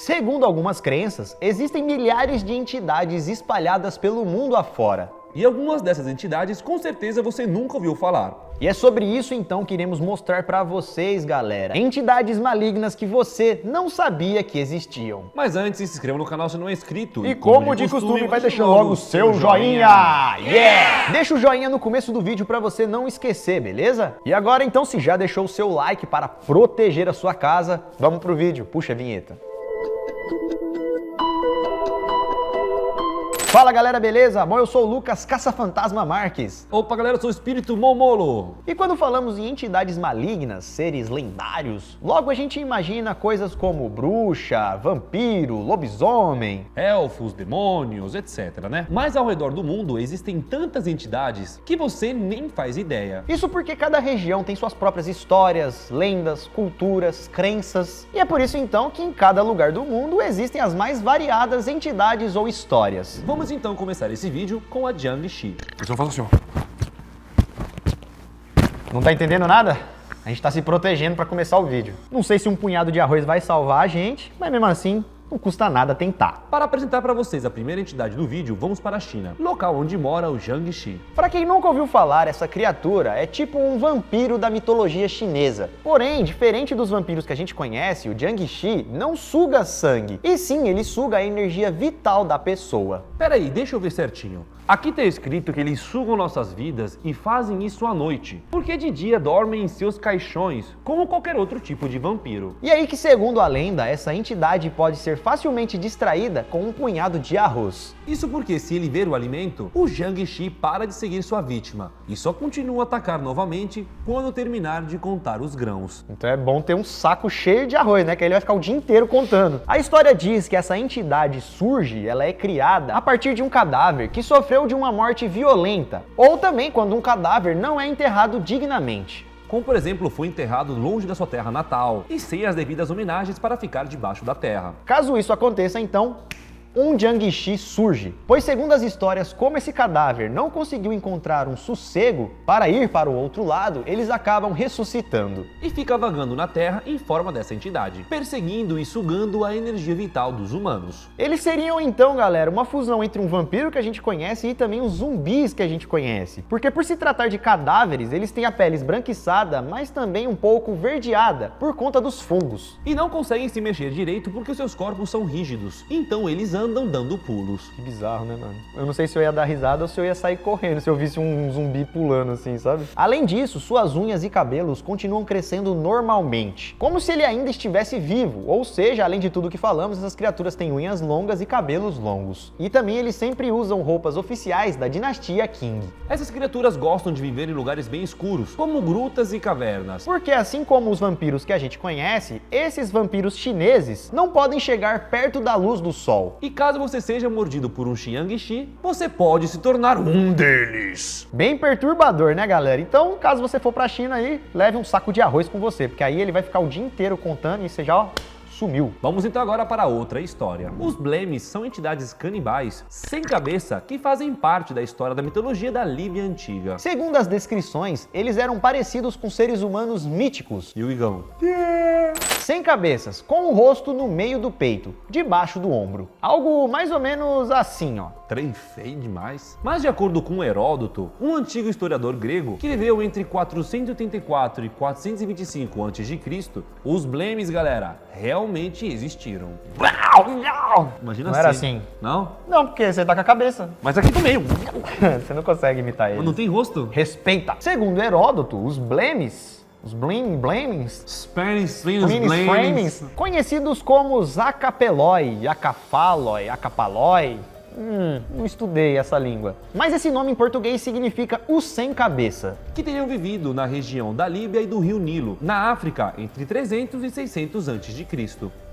Segundo algumas crenças, existem milhares de entidades espalhadas pelo mundo afora. E algumas dessas entidades com certeza você nunca ouviu falar. E é sobre isso então que iremos mostrar pra vocês, galera. Entidades malignas que você não sabia que existiam. Mas antes, se inscreva no canal se não é inscrito. E como de costume, vai deixando logo o seu joinha. Yeah! Deixa o joinha no começo do vídeo pra você não esquecer, beleza? E agora então, se já deixou o seu like para proteger a sua casa, vamos pro vídeo. Puxa a vinheta. Fala galera, beleza? Bom, eu sou o Lucas Caça-Fantasma Marques. Opa galera, eu sou o Espírito Momolo. E quando falamos em entidades malignas, seres lendários, logo a gente imagina coisas como bruxa, vampiro, lobisomem, elfos, demônios, etc, né? Mas ao redor do mundo existem tantas entidades que você nem faz ideia. Isso porque cada região tem suas próprias histórias, lendas, culturas, crenças. E é por isso então que em cada lugar do mundo existem as mais variadas entidades ou histórias. Vamos então começar esse vídeo com a Jiangxi. Eu só faço assim, ó. Não tá entendendo nada? A gente tá se protegendo pra começar o vídeo. Não sei se um punhado de arroz vai salvar a gente, mas mesmo assim, não custa nada tentar. Para apresentar para vocês a primeira entidade do vídeo, vamos para a China, local onde mora o Jiangxi. Para quem nunca ouviu falar, essa criatura é tipo um vampiro da mitologia chinesa. Porém, diferente dos vampiros que a gente conhece, o Jiangxi não suga sangue, e sim, ele suga a energia vital da pessoa. Peraí, deixa eu ver certinho. Aqui tá escrito que eles sugam nossas vidas e fazem isso à noite, porque de dia dormem em seus caixões, como qualquer outro tipo de vampiro. E aí que, segundo a lenda, essa entidade pode ser facilmente distraída com um punhado de arroz. Isso porque se ele ver o alimento, o Jiangxi para de seguir sua vítima e só continua a atacar novamente quando terminar de contar os grãos. Então é bom ter um saco cheio de arroz, né? Que aí ele vai ficar o dia inteiro contando. A história diz que essa entidade surge, ela é criada a partir de um cadáver que sofreu de uma morte violenta, ou também quando um cadáver não é enterrado dignamente. Como, por exemplo, foi enterrado longe da sua terra natal e sem as devidas homenagens para ficar debaixo da terra. Caso isso aconteça, então, um Jiangxi surge, pois segundo as histórias, como esse cadáver não conseguiu encontrar um sossego para ir para o outro lado, eles acabam ressuscitando. E fica vagando na Terra em forma dessa entidade, perseguindo e sugando a energia vital dos humanos. Eles seriam então, galera, uma fusão entre um vampiro que a gente conhece e também os zumbis que a gente conhece. Porque por se tratar de cadáveres, eles têm a pele esbranquiçada, mas também um pouco verdeada, por conta dos fungos. E não conseguem se mexer direito porque seus corpos são rígidos, então eles andam dando pulos. Que bizarro, né, mano? Eu não sei se eu ia dar risada ou se eu ia sair correndo se eu visse um zumbi pulando assim, sabe? Além disso, suas unhas e cabelos continuam crescendo normalmente, como se ele ainda estivesse vivo. Ou seja, além de tudo que falamos, essas criaturas têm unhas longas e cabelos longos. E também eles sempre usam roupas oficiais da dinastia Qing. Essas criaturas gostam de viver em lugares bem escuros, como grutas e cavernas. Porque assim como os vampiros que a gente conhece, esses vampiros chineses não podem chegar perto da luz do sol. E caso você seja mordido por um Jiangxi, você pode se tornar um deles. Bem perturbador, né, galera? Então, caso você for pra China aí, leve um saco de arroz com você, porque aí ele vai ficar o dia inteiro contando e você já, ó, sumiu. Vamos então agora para outra história. Os Blemis são entidades canibais sem cabeça que fazem parte da história da mitologia da Líbia antiga. Segundo as descrições, eles eram parecidos com seres humanos míticos. E o Igão? Sem cabeças, com o rosto no meio do peito, debaixo do ombro. Algo mais ou menos assim, ó. Trem feio demais. Mas de acordo com Heródoto, um antigo historiador grego que viveu entre 484 e 425 a.C., os Blemis, galera, realmente existiram. Imagina Não era assim? Não? Não, porque você tá com a cabeça. Mas aqui do meio. Você não consegue imitar ele. Mas não tem rosto? Respeita. Segundo Heródoto, os Blemis, os Blemings, Spanish, conhecidos como Zacapeloi, Acafaloi, Acapaloi. Não estudei essa língua. Mas esse nome em português significa o sem cabeça. Que teriam vivido na região da Líbia e do rio Nilo, na África, entre 300 e 600 a.C.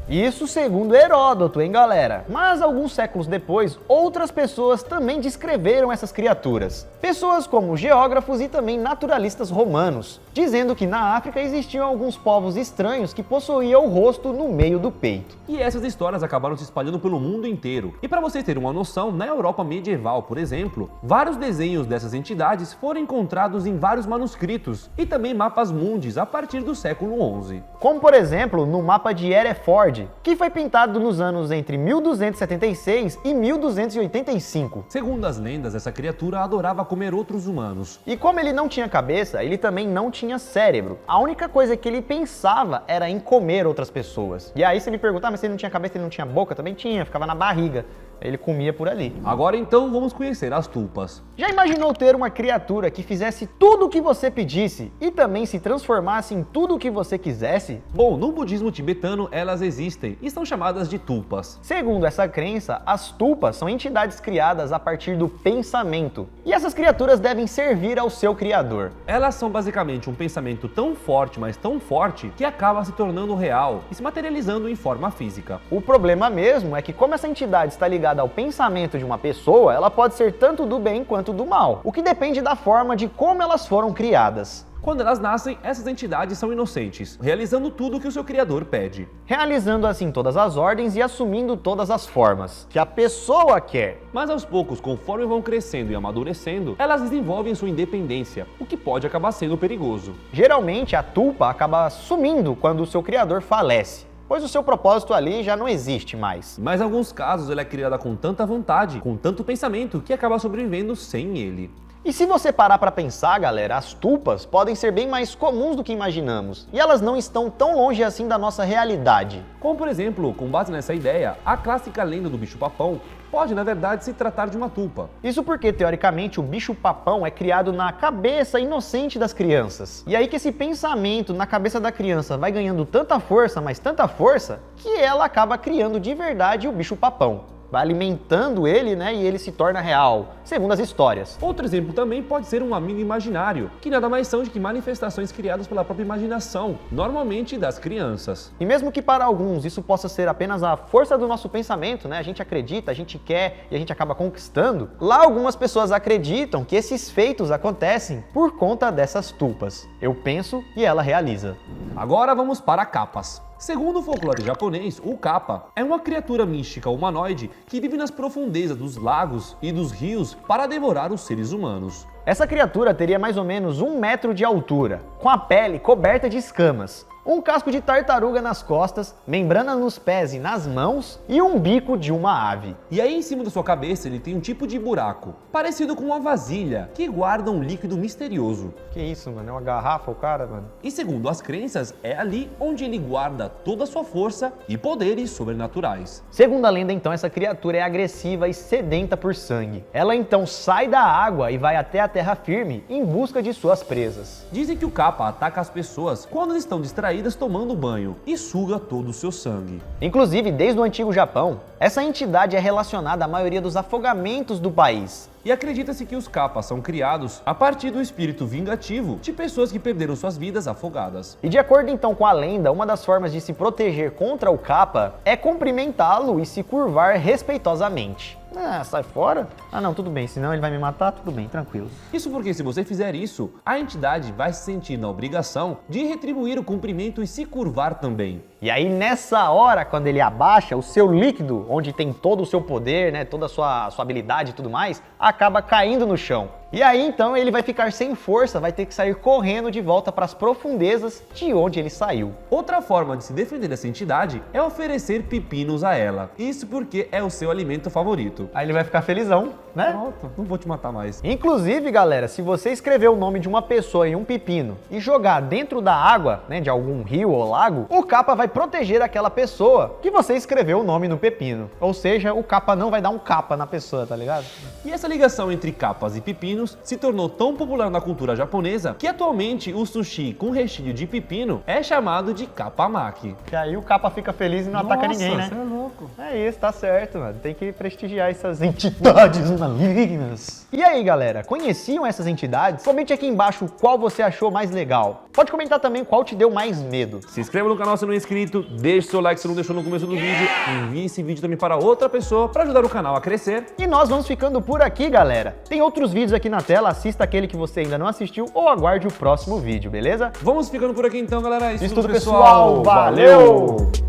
Isso segundo Heródoto, hein, galera? Mas alguns séculos depois, outras pessoas também descreveram essas criaturas. Pessoas como geógrafos e também naturalistas romanos, dizendo que na África existiam alguns povos estranhos que possuíam o rosto no meio do peito. E essas histórias acabaram se espalhando pelo mundo inteiro. E para vocês terem uma noção, na Europa medieval, por exemplo, vários desenhos dessas entidades foram encontrados em vários manuscritos e também mapas mundis a partir do século XI. Como, por exemplo, no mapa de Hereford, Nimrod, que foi pintado nos anos entre 1276 e 1285. Segundo as lendas, essa criatura adorava comer outros humanos. E como ele não tinha cabeça, ele também não tinha cérebro. A única coisa que ele pensava era em comer outras pessoas. E aí você me pergunta, mas se ele não tinha cabeça, ele não tinha boca? Também tinha, ficava na barriga. Ele comia por ali. Agora então vamos conhecer as tulpas. Já imaginou ter uma criatura que fizesse tudo o que você pedisse e também se transformasse em tudo o que você quisesse? Bom, no budismo tibetano elas existem e são chamadas de tulpas. Segundo essa crença, as tulpas são entidades criadas a partir do pensamento. E essas criaturas devem servir ao seu criador. Elas são basicamente um pensamento tão forte, mas tão forte, que acaba se tornando real e se materializando em forma física. O problema mesmo é que como essa entidade está ligada ao pensamento de uma pessoa, ela pode ser tanto do bem quanto do mal, o que depende da forma de como elas foram criadas. Quando elas nascem, essas entidades são inocentes, realizando tudo o que o seu criador pede. Realizando assim todas as ordens e assumindo todas as formas que a pessoa quer. Mas aos poucos, conforme vão crescendo e amadurecendo, elas desenvolvem sua independência, o que pode acabar sendo perigoso. Geralmente a tulpa acaba sumindo quando o seu criador falece, pois o seu propósito ali já não existe mais. Mas em alguns casos ela é criada com tanta vontade, com tanto pensamento, que acaba sobrevivendo sem ele. E se você parar para pensar, galera, as tulpas podem ser bem mais comuns do que imaginamos, e elas não estão tão longe assim da nossa realidade. Como por exemplo, com base nessa ideia, a clássica lenda do bicho-papão pode na verdade se tratar de uma tulpa. Isso porque, teoricamente, o bicho-papão é criado na cabeça inocente das crianças. E aí que esse pensamento na cabeça da criança vai ganhando tanta força, mas tanta força, que ela acaba criando de verdade o bicho-papão. Vai alimentando ele, né, e ele se torna real, segundo as histórias. Outro exemplo também pode ser um amigo imaginário, que nada mais são de que manifestações criadas pela própria imaginação, normalmente das crianças. E mesmo que para alguns isso possa ser apenas a força do nosso pensamento, né, a gente acredita, a gente quer e a gente acaba conquistando, lá algumas pessoas acreditam que esses feitos acontecem por conta dessas tulpas. Eu penso e ela realiza. Agora vamos para capas. Segundo o folclore japonês, o Kappa é uma criatura mística humanoide que vive nas profundezas dos lagos e dos rios para devorar os seres humanos. Essa criatura teria mais ou menos 1 metro de altura, com a pele coberta de escamas, um casco de tartaruga nas costas, membrana nos pés e nas mãos e um bico de uma ave. E aí em cima da sua cabeça ele tem um tipo de buraco, parecido com uma vasilha, que guarda um líquido misterioso. Que isso, mano? É uma garrafa o cara, mano? E segundo as crenças, é ali onde ele guarda toda a sua força e poderes sobrenaturais. Segundo a lenda, então, essa criatura é agressiva e sedenta por sangue. Ela então sai da água e vai até a terra firme em busca de suas presas. Dizem que o Kappa ataca as pessoas quando estão distraídas tomando banho e suga todo o seu sangue. Inclusive, desde o antigo Japão, essa entidade é relacionada à maioria dos afogamentos do país. E acredita-se que os Kappas são criados a partir do espírito vingativo de pessoas que perderam suas vidas afogadas. E de acordo então com a lenda, uma das formas de se proteger contra o Kappa é cumprimentá-lo e se curvar respeitosamente. Ah, sai fora? Ah não, tudo bem, senão ele vai me matar, tudo bem, tranquilo. Isso porque se você fizer isso, a entidade vai se sentir na obrigação de retribuir o cumprimento e se curvar também. E aí nessa hora, quando ele abaixa, o seu líquido, onde tem todo o seu poder, né, toda a sua habilidade e tudo mais, acaba caindo no chão. E aí então ele vai ficar sem força, vai ter que sair correndo de volta para as profundezas de onde ele saiu. Outra forma de se defender dessa entidade é oferecer pepinos a ela. Isso porque é o seu alimento favorito. Aí ele vai ficar felizão, né? Pronto, não vou te matar mais. Inclusive, galera, se você escrever o nome de uma pessoa em um pepino e jogar dentro da água, né, de algum rio ou lago, o Kappa vai proteger aquela pessoa que você escreveu o nome no pepino. Ou seja, o Kappa não vai dar um capa na pessoa, tá ligado? E essa ligação entre capas e pepinos se tornou tão popular na cultura japonesa que atualmente o sushi com recheio de pepino é chamado de kappamaki. E aí o Kappa fica feliz e não ataca ninguém, né? Você é louco. É isso, tá certo, mano. Tem que prestigiar essas entidades malignas. E aí, galera, conheciam essas entidades? Comente aqui embaixo qual você achou mais legal. Pode comentar também qual te deu mais medo. Se inscreva no canal se não é inscrito, deixe seu like se não deixou no começo do vídeo, envie esse vídeo também para outra pessoa para ajudar o canal a crescer. E nós vamos ficando por aqui, galera. Tem outros vídeos aqui na tela, assista aquele que você ainda não assistiu ou aguarde o próximo vídeo, beleza? Vamos ficando por aqui então, galera. Isso tudo, pessoal. Valeu!